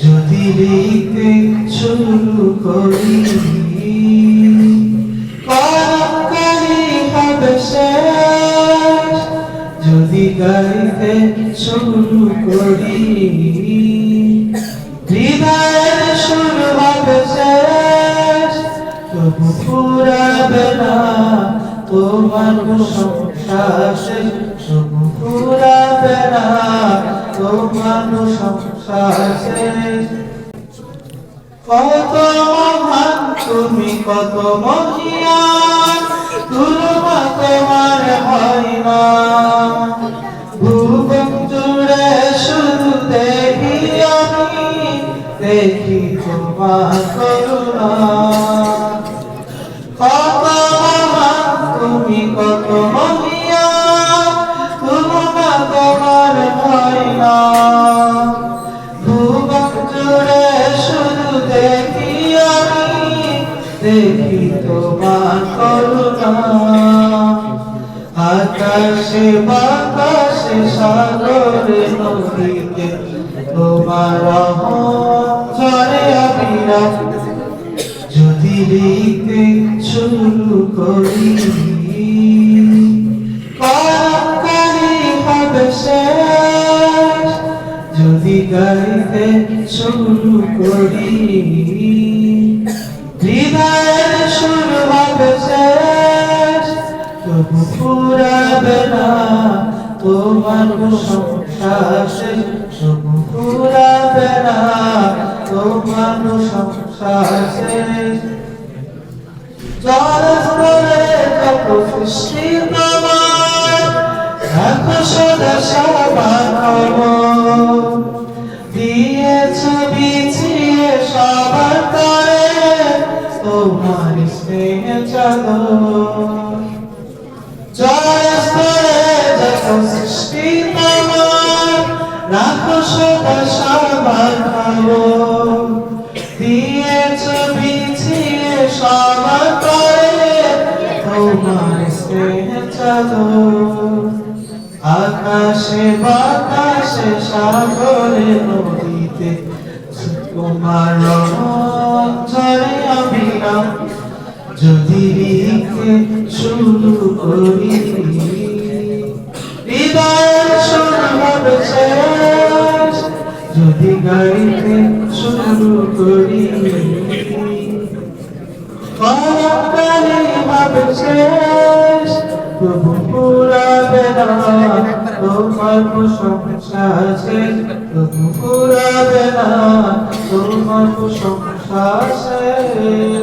যদি লিখতে শুরু করি কলমকারি হবে শেষ, যদি গাইতে শুরু করি হৃদয়ের সুর হবে শেষ, তবু ফুরাবে না তোমার প্রশংসা শেষ, তবু ফুরাবে না তোমার প্রশংসা শেষ। কত মহান তুমি, কত মহিয়ান, তুলনা তোমার হয় না। ভুবন জুড়ে শুধু দেখি আমি, দেখি তোমার করুণা। কত মহান তুমি, কত মহিয়ান, তুলনা তোমার হয় না। ভুবন জুড়ে শুধু দেখি আমি, দেখি তোমার করুণা। আকাশে বাতাসে সাগরে নদীতে তোমার রহমত ঝরে অবিরাম। যদি লিখতে শুরু করি কলমকারি হবে শেষ, যদি গাইতে শুরু করি হৃদয়ের সুর হবে শেষ, তবু ফুরাবে না তোমার প্রশংসা শেষ, তবু ফুরাবে না তোমার প্রশংসা শেষ। জলস্তরে যত সৃষ্টি তোমার, এত সদা সবার খবর দিয়েছ বিছিয়ে সবার তরে তোমার স্নেহ চাদর। জলস্তরে যত সৃষ্টি তোমার, রাখো সদা সবার খবর দিয়েছ বিছিয়ে সবার তরে তোমার স্নেহ চাদর। আকাশে বাতাসে সাগরে নদীতে তোমার রহমত ঝরে অবিরাম। যদি লিখতে শুরু করি হৃদয়ের সুর হবে শেষ, যদি গাইতে শুরু করি কলমকারি হবে শেষ, তবু ফুরাবে না তোমার প্রশংসা শেষ, তবু ফুরাবে না তোমার প্রশংসা শেষ।